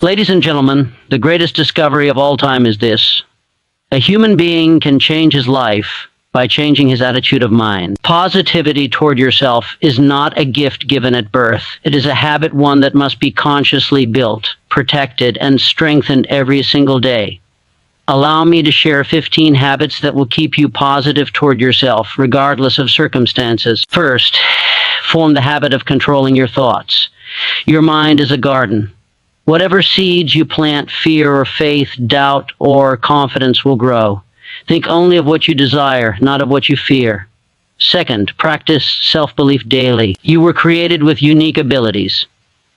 Ladies and gentlemen, the greatest discovery of all time is this. A human being can change his life by changing his attitude of mind. Positivity toward yourself is not a gift given at birth. It is a habit, one that must be consciously built, protected, and strengthened every single day. Allow me to share 15 habits that will keep you positive toward yourself, regardless of circumstances. First, form the habit of controlling your thoughts. Your mind is a garden. Whatever seeds you plant, fear or faith, doubt or confidence will grow. Think only of what you desire, not of what you fear. Second, practice self-belief daily. You were created with unique abilities.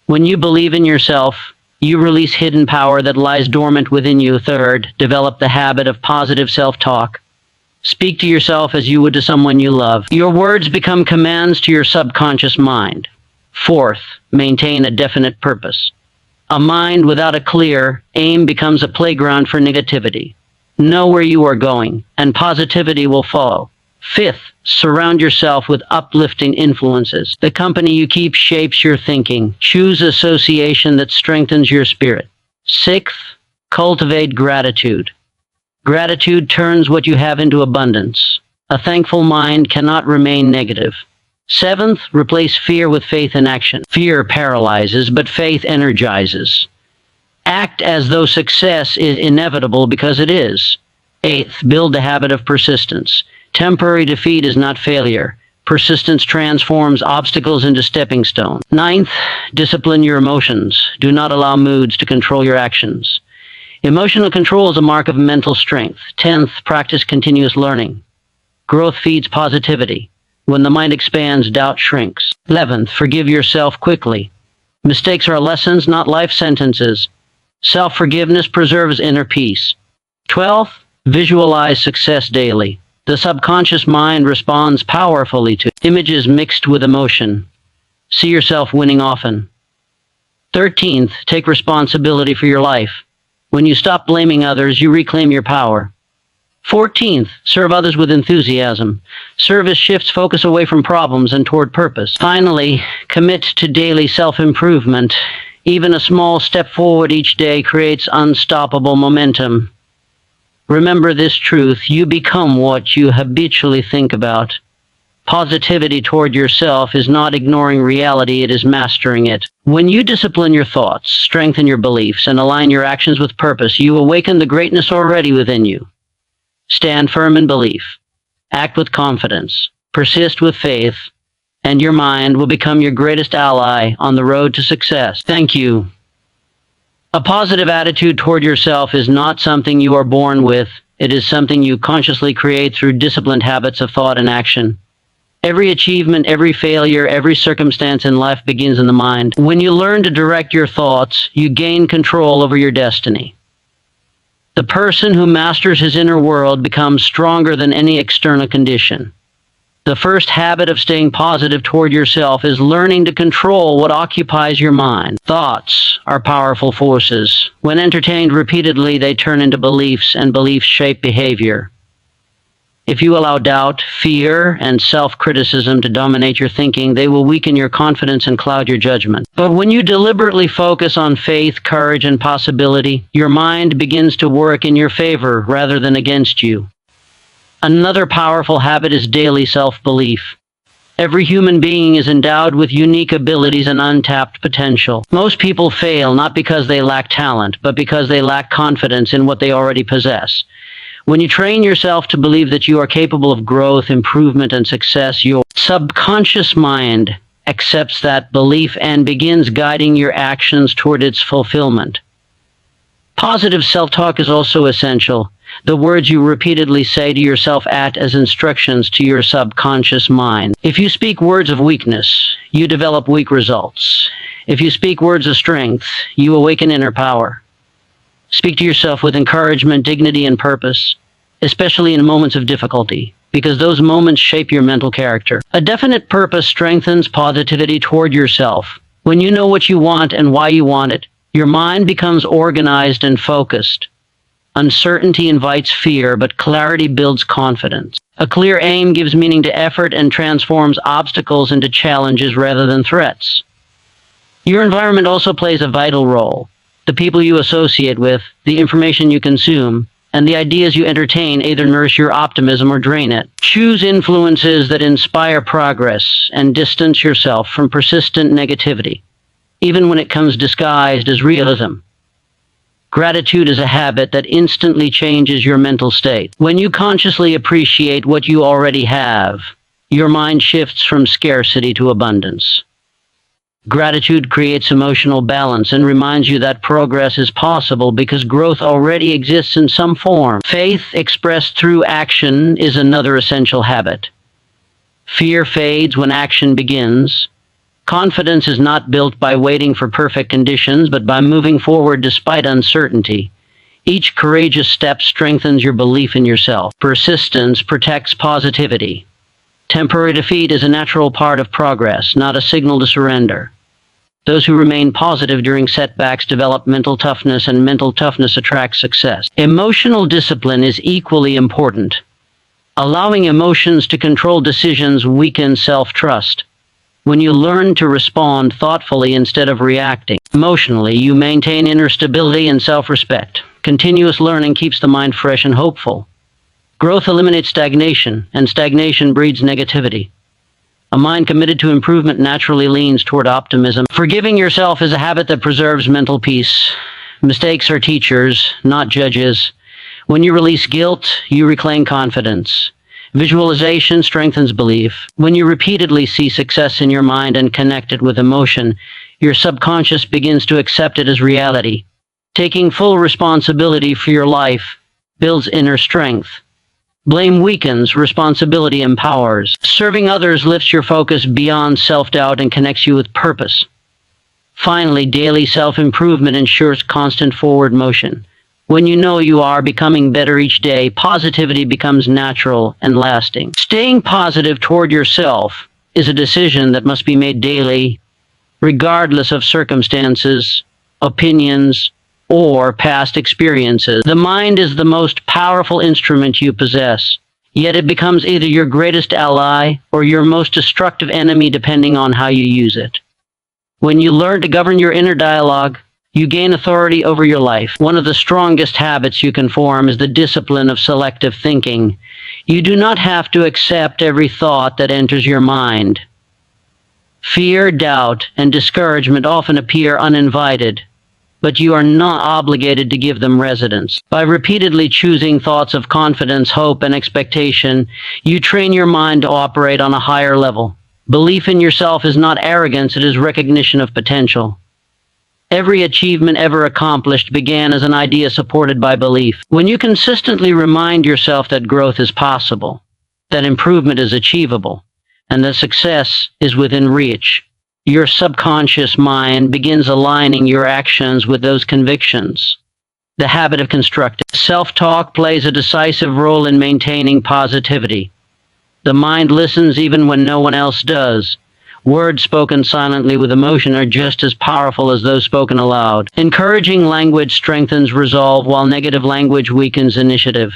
When you believe in yourself, you release hidden power that lies dormant within you. Third, develop the habit of positive self-talk. Speak to yourself as you would to someone you love. Your words become commands to your subconscious mind. Fourth, maintain a definite purpose. A mind without a clear aim becomes a playground for negativity. Know where you are going, and positivity will follow. Fifth, surround yourself with uplifting influences. The company you keep shapes your thinking. Choose association that strengthens your spirit. Sixth, cultivate gratitude. Gratitude turns what you have into abundance. A thankful mind cannot remain negative. Seventh, replace fear with faith and action. Fear paralyzes, but faith energizes. Act as though success is inevitable because it is. Eighth, build the habit of persistence. Temporary defeat is not failure. Persistence transforms obstacles into stepping stones. Ninth, discipline your emotions. Do not allow moods to control your actions. Emotional control is a mark of mental strength. 10th, practice continuous learning. Growth feeds positivity. When the mind expands, doubt shrinks. 11th, forgive yourself quickly. Mistakes are lessons, not life sentences. Self-forgiveness preserves inner peace. 12th, visualize success daily. The subconscious mind responds powerfully to images mixed with emotion. See yourself winning often. 13th, take responsibility for your life. When you stop blaming others, you reclaim your power. 14th, serve others with enthusiasm. Service shifts focus away from problems and toward purpose. Finally, commit to daily self-improvement. Even a small step forward each day creates unstoppable momentum. Remember this truth: you become what you habitually think about. Positivity toward yourself is not ignoring reality, it is mastering it. When you discipline your thoughts, strengthen your beliefs, and align your actions with purpose, you awaken the greatness already within you. Stand firm in belief. Act with confidence. Persist with faith. And your mind will become your greatest ally on the road to success. Thank you. A positive attitude toward yourself is not something you are born with. It is something you consciously create through disciplined habits of thought and action. Every achievement, every failure, every circumstance in life begins in the mind. When you learn to direct your thoughts, you gain control over your destiny. The person who masters his inner world becomes stronger than any external condition. The first habit of staying positive toward yourself is learning to control what occupies your mind. Thoughts are powerful forces. When entertained repeatedly, they turn into beliefs, and beliefs shape behavior. If you allow doubt, fear, and self-criticism to dominate your thinking, they will weaken your confidence and cloud your judgment. But when you deliberately focus on faith, courage, and possibility, your mind begins to work in your favor rather than against you. Another powerful habit is daily self-belief. Every human being is endowed with unique abilities and untapped potential. Most people fail not because they lack talent, but because they lack confidence in what they already possess. When you train yourself to believe that you are capable of growth, improvement, and success, your subconscious mind accepts that belief and begins guiding your actions toward its fulfillment. Positive self-talk is also essential. The words you repeatedly say to yourself act as instructions to your subconscious mind. If you speak words of weakness, you develop weak results. If you speak words of strength, you awaken inner power. Speak to yourself with encouragement, dignity, and purpose, especially in moments of difficulty, because those moments shape your mental character. A definite purpose strengthens positivity toward yourself. When you know what you want and why you want it, your mind becomes organized and focused. Uncertainty invites fear, but clarity builds confidence. A clear aim gives meaning to effort and transforms obstacles into challenges rather than threats. Your environment also plays a vital role. The people you associate with, the information you consume, and the ideas you entertain either nourish your optimism or drain it. Choose influences that inspire progress and distance yourself from persistent negativity, even when it comes disguised as realism. Gratitude is a habit that instantly changes your mental state. When you consciously appreciate what you already have, your mind shifts from scarcity to abundance. Gratitude creates emotional balance and reminds you that progress is possible because growth already exists in some form. Faith expressed through action is another essential habit. Fear fades when action begins. Confidence is not built by waiting for perfect conditions, but by moving forward despite uncertainty. Each courageous step strengthens your belief in yourself. Persistence protects positivity. Temporary defeat is a natural part of progress, not a signal to surrender. Those who remain positive during setbacks develop mental toughness, and mental toughness attracts success. Emotional discipline is equally important. Allowing emotions to control decisions weakens self-trust. When you learn to respond thoughtfully instead of reacting emotionally, you maintain inner stability and self-respect. Continuous learning keeps the mind fresh and hopeful. Growth eliminates stagnation, and stagnation breeds negativity. A mind committed to improvement naturally leans toward optimism. Forgiving yourself is a habit that preserves mental peace. Mistakes are teachers, not judges. When you release guilt, you reclaim confidence. Visualization strengthens belief. When you repeatedly see success in your mind and connect it with emotion, your subconscious begins to accept it as reality. Taking full responsibility for your life builds inner strength. Blame weakens, responsibility empowers. Serving others lifts your focus beyond self-doubt and connects you with purpose. Finally, daily self-improvement ensures constant forward motion. When you know you are becoming better each day, positivity becomes natural and lasting. Staying positive toward yourself is a decision that must be made daily, regardless of circumstances, opinions, or past experiences. The mind is the most powerful instrument you possess, yet it becomes either your greatest ally or your most destructive enemy depending on how you use it. When you learn to govern your inner dialogue, you gain authority over your life. One of the strongest habits you can form is the discipline of selective thinking. You do not have to accept every thought that enters your mind. Fear, doubt, and discouragement often appear uninvited, but you are not obligated to give them residence. By repeatedly choosing thoughts of confidence, hope, and expectation, you train your mind to operate on a higher level. Belief in yourself is not arrogance, it is recognition of potential. Every achievement ever accomplished began as an idea supported by belief. When you consistently remind yourself that growth is possible, that improvement is achievable, and that success is within reach, your subconscious mind begins aligning your actions with those convictions. The habit of constructive self-talk plays a decisive role in maintaining positivity. The mind listens even when no one else does. Words spoken silently with emotion are just as powerful as those spoken aloud. Encouraging language strengthens resolve, while negative language weakens initiative.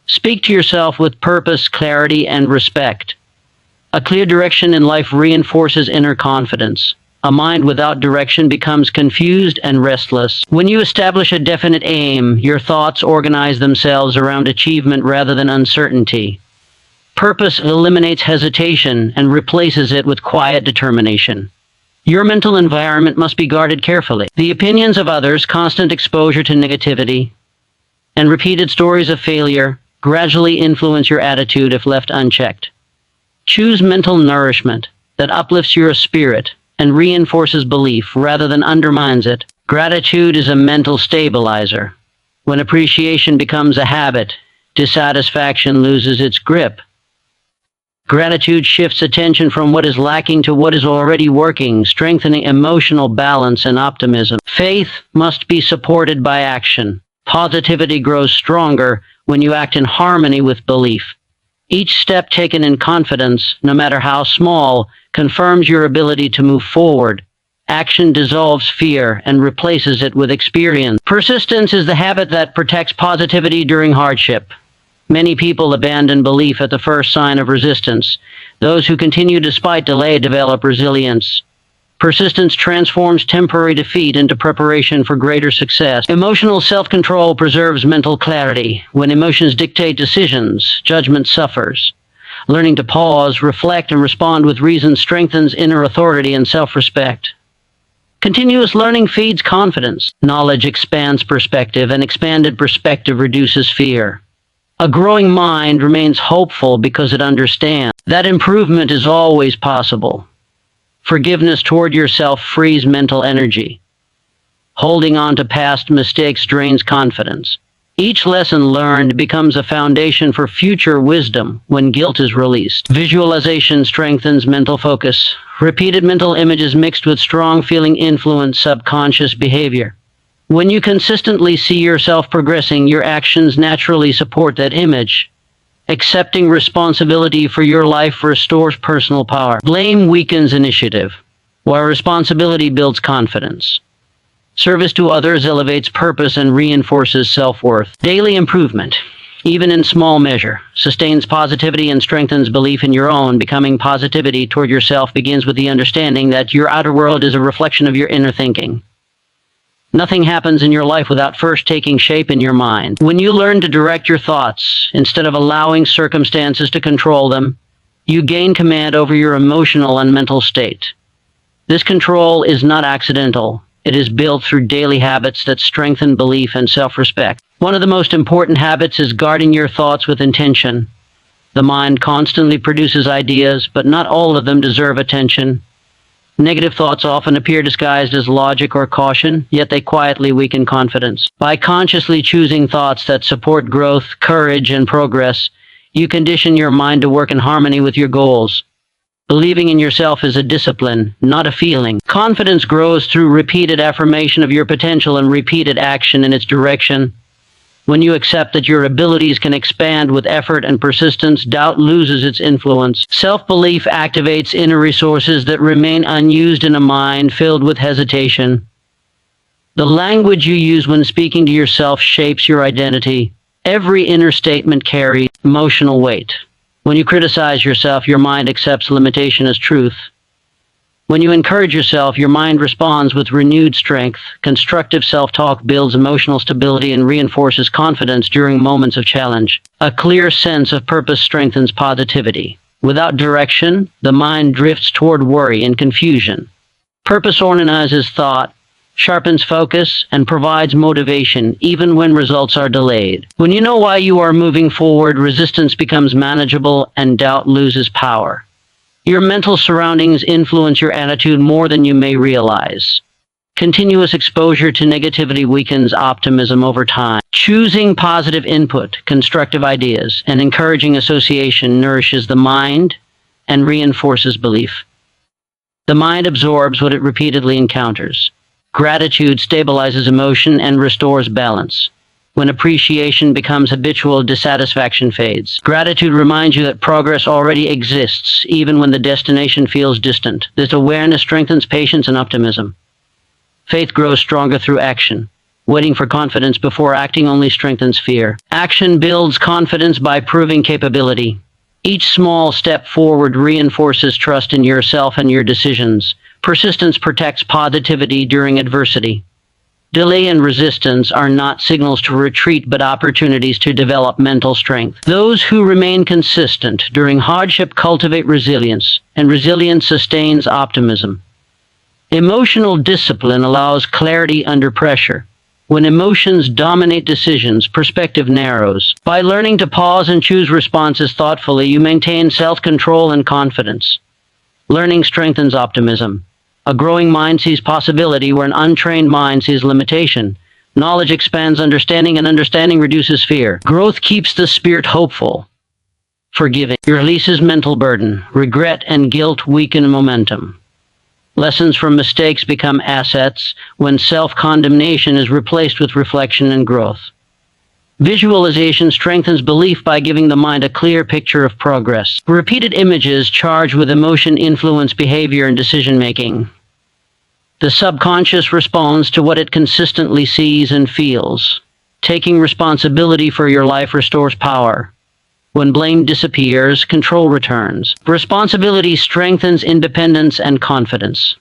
Speak to yourself with purpose, clarity, and respect. A clear direction in life reinforces inner confidence. A mind without direction becomes confused and restless. When you establish a definite aim, your thoughts organize themselves around achievement rather than uncertainty. Purpose eliminates hesitation and replaces it with quiet determination. Your mental environment must be guarded carefully. The opinions of others, constant exposure to negativity, and repeated stories of failure gradually influence your attitude if left unchecked. Choose mental nourishment that uplifts your spirit and reinforces belief rather than undermines it. Gratitude is a mental stabilizer. When appreciation becomes a habit, dissatisfaction loses its grip. Gratitude shifts attention from what is lacking to what is already working, strengthening emotional balance and optimism. Faith must be supported by action. Positivity grows stronger when you act in harmony with belief. Each step taken in confidence, no matter how small, confirms your ability to move forward. Action dissolves fear and replaces it with experience. Persistence is the habit that protects positivity during hardship. Many people abandon belief at the first sign of resistance. Those who continue despite delay develop resilience. Persistence transforms temporary defeat into preparation for greater success. Emotional self-control preserves mental clarity. When emotions dictate decisions, judgment suffers. Learning to pause, reflect, and respond with reason strengthens inner authority and self-respect. Continuous learning feeds confidence. Knowledge expands perspective, and expanded perspective reduces fear. A growing mind remains hopeful because it understands that improvement is always possible. Forgiveness toward yourself frees mental energy. Holding on to past mistakes drains confidence. Each lesson learned becomes a foundation for future wisdom when guilt is released. Visualization strengthens mental focus. Repeated mental images mixed with strong feeling influence subconscious behavior. When you consistently see yourself progressing, your actions naturally support that image. Accepting responsibility for your life restores personal power. Blame weakens initiative, while responsibility builds confidence. Service to others elevates purpose and reinforces self-worth. Daily improvement, even in small measure, sustains positivity and strengthens belief in your own. Becoming positivity toward yourself begins with the understanding that your outer world is a reflection of your inner thinking. Nothing happens in your life without first taking shape in your mind. When you learn to direct your thoughts instead of allowing circumstances to control them, you gain command over your emotional and mental state. This control is not accidental. It is built through daily habits that strengthen belief and self-respect. One of the most important habits is guarding your thoughts with intention. The mind constantly produces ideas, but not all of them deserve attention. Negative thoughts often appear disguised as logic or caution, yet they quietly weaken confidence. By consciously choosing thoughts that support growth, courage, and progress, you condition your mind to work in harmony with your goals. Believing in yourself is a discipline, not a feeling. Confidence grows through repeated affirmation of your potential and repeated action in its direction. When you accept that your abilities can expand with effort and persistence, doubt loses its influence. Self-belief activates inner resources that remain unused in a mind filled with hesitation. The language you use when speaking to yourself shapes your identity. Every inner statement carries emotional weight. When you criticize yourself, your mind accepts limitation as truth. When you encourage yourself, your mind responds with renewed strength. Constructive self-talk builds emotional stability and reinforces confidence during moments of challenge. A clear sense of purpose strengthens positivity. Without direction, the mind drifts toward worry and confusion. Purpose organizes thought, sharpens focus, and provides motivation even when results are delayed. When you know why you are moving forward, resistance becomes manageable and doubt loses power. Your mental surroundings influence your attitude more than you may realize. Continuous exposure to negativity weakens optimism over time. Choosing positive input, constructive ideas, and encouraging association nourishes the mind and reinforces belief. The mind absorbs what it repeatedly encounters. Gratitude stabilizes emotion and restores balance. When appreciation becomes habitual, dissatisfaction fades. Gratitude reminds you that progress already exists, even when the destination feels distant. This awareness strengthens patience and optimism. Faith grows stronger through action. Waiting for confidence before acting only strengthens fear. Action builds confidence by proving capability. Each small step forward reinforces trust in yourself and your decisions. Persistence protects positivity during adversity. Delay and resistance are not signals to retreat, but opportunities to develop mental strength. Those who remain consistent during hardship cultivate resilience, and resilience sustains optimism. Emotional discipline allows clarity under pressure. When emotions dominate decisions, perspective narrows. By learning to pause and choose responses thoughtfully, you maintain self-control and confidence. Learning strengthens optimism. A growing mind sees possibility where an untrained mind sees limitation. Knowledge expands understanding, and understanding reduces fear. Growth keeps the spirit hopeful. Forgiving releases mental burden. Regret and guilt weaken momentum. Lessons from mistakes become assets when self-condemnation is replaced with reflection and growth. Visualization strengthens belief by giving the mind a clear picture of progress. Repeated images charged with emotion influence behavior and decision-making. The subconscious responds to what it consistently sees and feels. Taking responsibility for your life restores power. When blame disappears, control returns. Responsibility strengthens independence and confidence.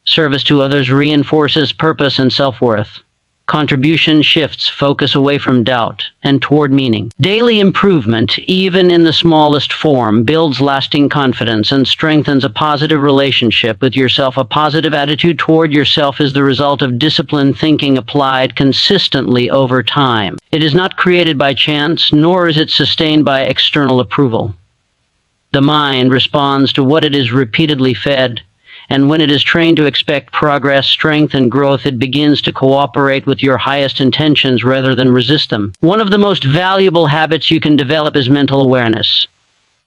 Service to others reinforces purpose and self-worth. Contribution shifts focus away from doubt and toward meaning. Daily improvement, even in the smallest form, builds lasting confidence and strengthens a positive relationship with yourself. A positive attitude toward yourself is the result of disciplined thinking applied consistently over time. It is not created by chance, nor is it sustained by external approval. The mind responds to what it is repeatedly fed, and when it is trained to expect progress, strength, and growth, it begins to cooperate with your highest intentions rather than resist them. One of the most valuable habits you can develop is mental awareness.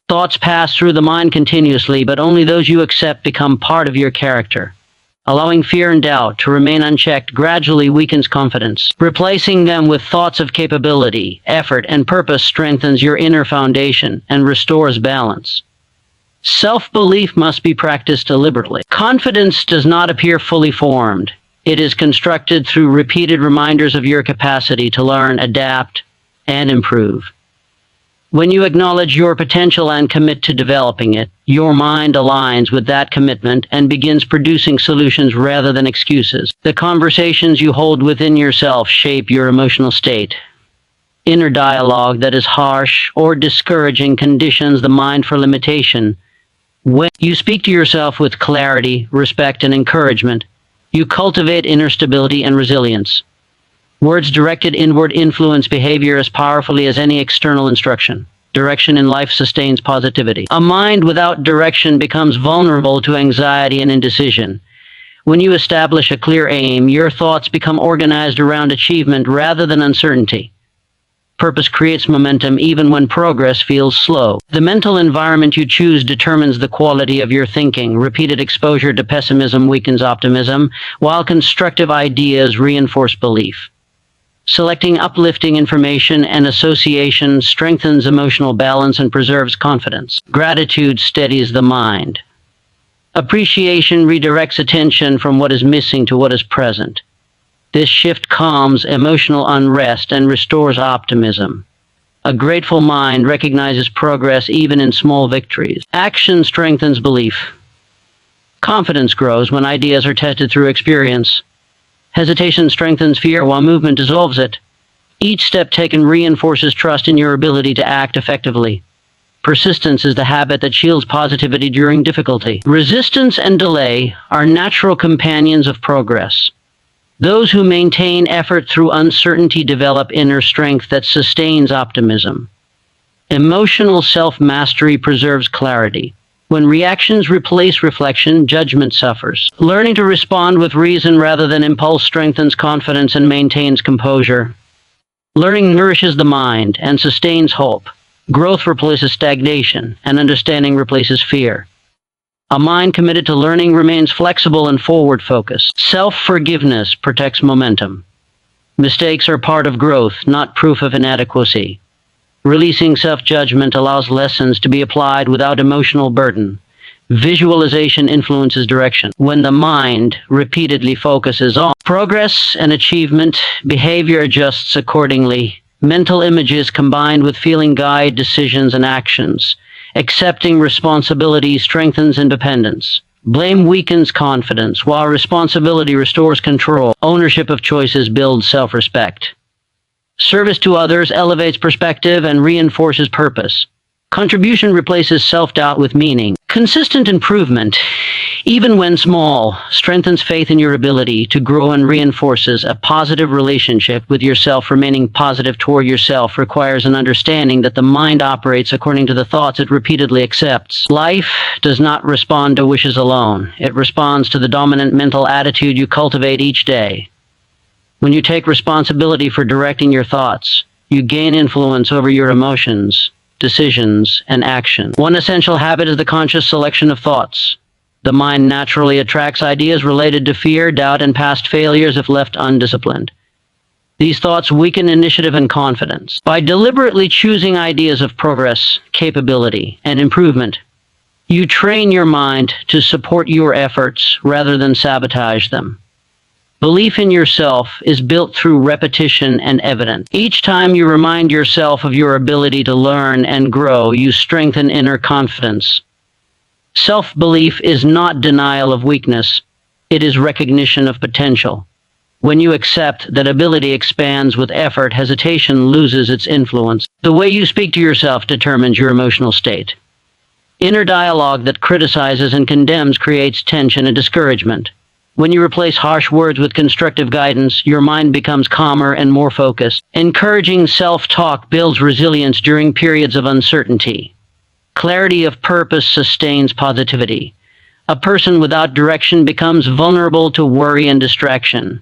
Thoughts pass through the mind continuously, but only those you accept become part of your character. Allowing fear and doubt to remain unchecked gradually weakens confidence. Replacing them with thoughts of capability, effort, and purpose strengthens your inner foundation and restores balance. Self-belief must be practiced deliberately. Confidence does not appear fully formed. It is constructed through repeated reminders of your capacity to learn, adapt, and improve. When you acknowledge your potential and commit to developing it, your mind aligns with that commitment and begins producing solutions rather than excuses. The conversations you hold within yourself shape your emotional state. Inner dialogue that is harsh or discouraging conditions the mind for limitation. When you speak to yourself with clarity, respect, and encouragement, you cultivate inner stability and resilience. Words directed inward influence behavior as powerfully as any external instruction. Direction in life sustains positivity. A mind without direction becomes vulnerable to anxiety and indecision. When you establish a clear aim, your thoughts become organized around achievement rather than uncertainty. Purpose creates momentum even when progress feels slow. The mental environment you choose determines the quality of your thinking. Repeated exposure to pessimism weakens optimism, while constructive ideas reinforce belief. Selecting uplifting information and association strengthens emotional balance and preserves confidence. Gratitude steadies the mind. Appreciation redirects attention from what is missing to what is present. This shift calms emotional unrest and restores optimism. A grateful mind recognizes progress even in small victories. Action strengthens belief. Confidence grows when ideas are tested through experience. Hesitation strengthens fear while movement dissolves it. Each step taken reinforces trust in your ability to act effectively. Persistence is the habit that shields positivity during difficulty. Resistance and delay are natural companions of progress. Those who maintain effort through uncertainty develop inner strength that sustains optimism. Emotional self-mastery preserves clarity. When reactions replace reflection, judgment suffers. Learning to respond with reason rather than impulse strengthens confidence and maintains composure. Learning nourishes the mind and sustains hope. Growth replaces stagnation, and understanding replaces fear. A mind committed to learning remains flexible and forward-focused. Self-forgiveness protects momentum. Mistakes are part of growth, not proof of inadequacy. Releasing self-judgment allows lessons to be applied without emotional burden. Visualization influences direction. When the mind repeatedly focuses on progress and achievement, behavior adjusts accordingly. Mental images combined with feeling guide decisions and actions. Accepting responsibility strengthens independence. Blame weakens confidence, while responsibility restores control. Ownership of choices builds self-respect. Service to others elevates perspective and reinforces purpose. Contribution replaces self-doubt with meaning. Consistent improvement, even when small, strengthens faith in your ability to grow and reinforces a positive relationship with yourself. Remaining positive toward yourself requires an understanding that the mind operates according to the thoughts it repeatedly accepts. Life does not respond to wishes alone. It responds to the dominant mental attitude you cultivate each day. When you take responsibility for directing your thoughts, you gain influence over your emotions, decisions, and actions. One essential habit is the conscious selection of thoughts. The mind naturally attracts ideas related to fear, doubt, and past failures if left undisciplined. These thoughts weaken initiative and confidence. By deliberately choosing ideas of progress, capability, and improvement, you train your mind to support your efforts rather than sabotage them. Belief in yourself is built through repetition and evidence. Each time you remind yourself of your ability to learn and grow, you strengthen inner confidence. Self-belief is not denial of weakness. It is recognition of potential. When you accept that ability expands with effort, hesitation loses its influence. The way you speak to yourself determines your emotional state. Inner dialogue that criticizes and condemns creates tension and discouragement. When you replace harsh words with constructive guidance, your mind becomes calmer and more focused. Encouraging self-talk builds resilience during periods of uncertainty. Clarity of purpose sustains positivity. A person without direction becomes vulnerable to worry and distraction.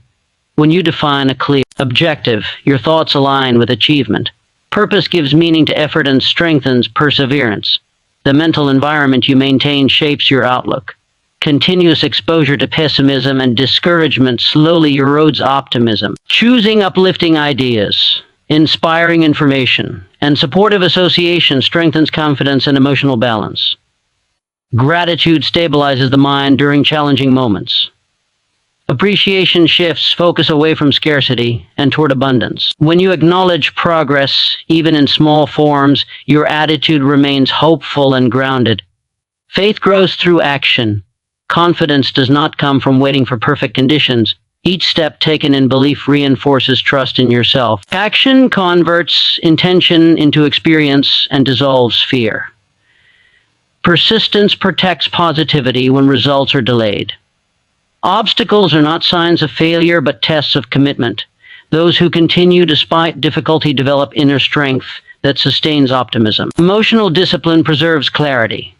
When you define a clear objective, your thoughts align with achievement. Purpose gives meaning to effort and strengthens perseverance. The mental environment you maintain shapes your outlook. Continuous exposure to pessimism and discouragement slowly erodes optimism. Choosing uplifting ideas, inspiring information, and supportive association strengthens confidence and emotional balance. Gratitude stabilizes the mind during challenging moments. Appreciation shifts focus away from scarcity and toward abundance. When you acknowledge progress, even in small forms, your attitude remains hopeful and grounded. Faith grows through action. Confidence does not come from waiting for perfect conditions. Each step taken in belief reinforces trust in yourself. Action converts intention into experience and dissolves fear. Persistence protects positivity when results are delayed. Obstacles are not signs of failure, but tests of commitment. Those who continue despite difficulty develop inner strength that sustains optimism. Emotional discipline preserves clarity.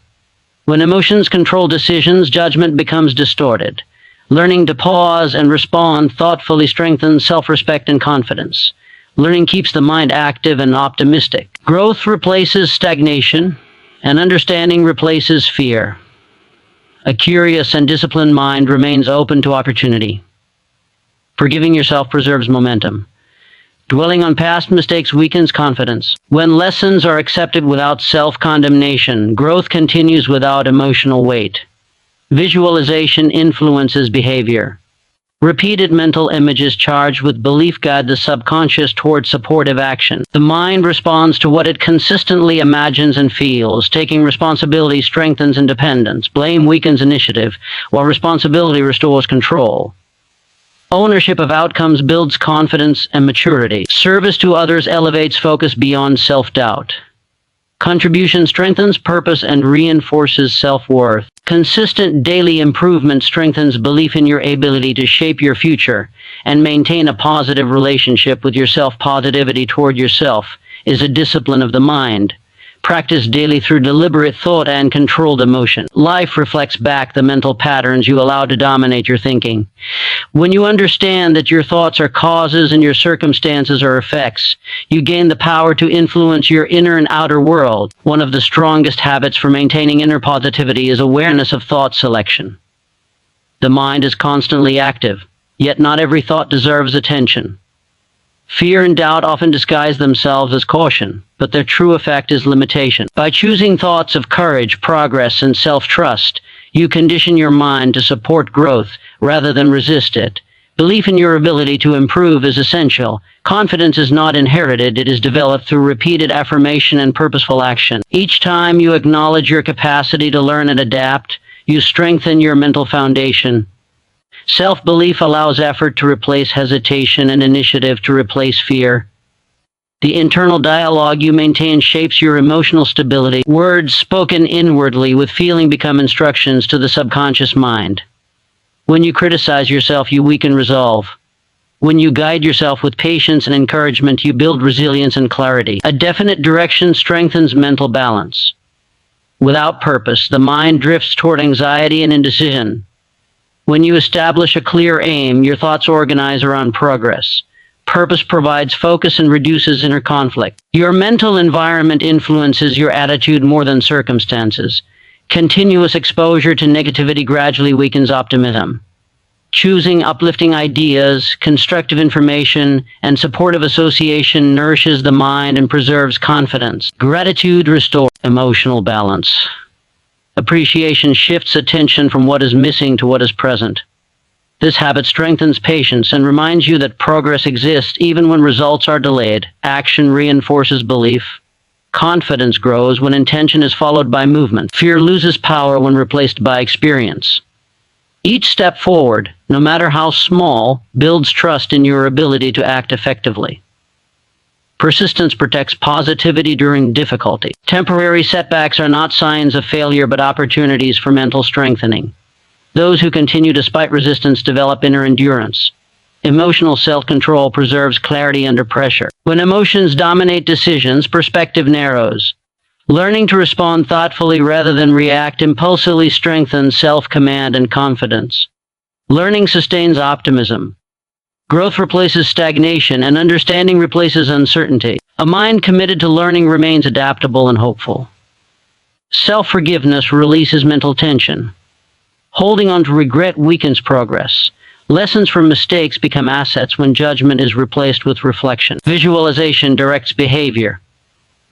When emotions control decisions, judgment becomes distorted. Learning to pause and respond thoughtfully strengthens self-respect and confidence. Learning keeps the mind active and optimistic. Growth replaces stagnation, and understanding replaces fear. A curious and disciplined mind remains open to opportunity. Forgiving yourself preserves momentum. Dwelling on past mistakes weakens confidence. When lessons are accepted without self-condemnation, growth continues without emotional weight. Visualization influences behavior. Repeated mental images charged with belief guide the subconscious toward supportive action. The mind responds to what it consistently imagines and feels. Taking responsibility strengthens independence. Blame weakens initiative, while responsibility restores control. Ownership of outcomes builds confidence and maturity. Service to others elevates focus beyond self-doubt. Contribution strengthens purpose and reinforces self-worth. Consistent daily improvement strengthens belief in your ability to shape your future and maintain a positive relationship with yourself. Positivity toward yourself is a discipline of the mind. Practice daily through deliberate thought and controlled emotion. Life reflects back the mental patterns you allow to dominate your thinking. When you understand that your thoughts are causes and your circumstances are effects, you gain the power to influence your inner and outer world. One of the strongest habits for maintaining inner positivity is awareness of thought selection. The mind is constantly active, yet not every thought deserves attention. Fear and doubt often disguise themselves as caution, but their true effect is limitation. By choosing thoughts of courage, progress, and self-trust, you condition your mind to support growth rather than resist it. Belief in your ability to improve is essential. Confidence is not inherited, it is developed through repeated affirmation and purposeful action. Each time you acknowledge your capacity to learn and adapt, you strengthen your mental foundation. Self-belief allows effort to replace hesitation and initiative to replace fear. The internal dialogue you maintain shapes your emotional stability. Words spoken inwardly with feeling become instructions to the subconscious mind. When you criticize yourself, you weaken resolve. When you guide yourself with patience and encouragement, you build resilience and clarity. A definite direction strengthens mental balance. Without purpose, the mind drifts toward anxiety and indecision. When you establish a clear aim, your thoughts organize around progress. Purpose provides focus and reduces inner conflict. Your mental environment influences your attitude more than circumstances. Continuous exposure to negativity gradually weakens optimism. Choosing uplifting ideas, constructive information, and supportive association nourishes the mind and preserves confidence. Gratitude restores emotional balance. Appreciation shifts attention from what is missing to what is present. This habit strengthens patience and reminds you that progress exists even when results are delayed. Action reinforces belief. Confidence grows when intention is followed by movement. Fear loses power when replaced by experience. Each step forward, no matter how small, builds trust in your ability to act effectively. Persistence protects positivity during difficulty. Temporary setbacks are not signs of failure but opportunities for mental strengthening. Those who continue despite resistance develop inner endurance. Emotional self-control preserves clarity under pressure. When emotions dominate decisions, perspective narrows. Learning to respond thoughtfully rather than react impulsively strengthens self-command and confidence. Learning sustains optimism. Growth replaces stagnation, and understanding replaces uncertainty. A mind committed to learning remains adaptable and hopeful. Self-forgiveness releases mental tension. Holding on to regret weakens progress. Lessons from mistakes become assets when judgment is replaced with reflection. Visualization directs behavior.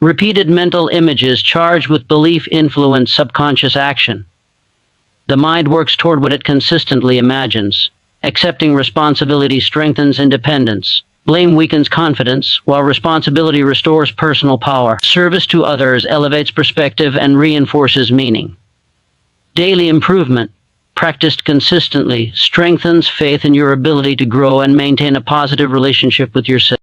Repeated mental images charged with belief influence subconscious action. The mind works toward what it consistently imagines. Accepting responsibility strengthens independence. Blame weakens confidence, while responsibility restores personal power. Service to others elevates perspective and reinforces meaning. Daily improvement, practiced consistently, strengthens faith in your ability to grow and maintain a positive relationship with yourself.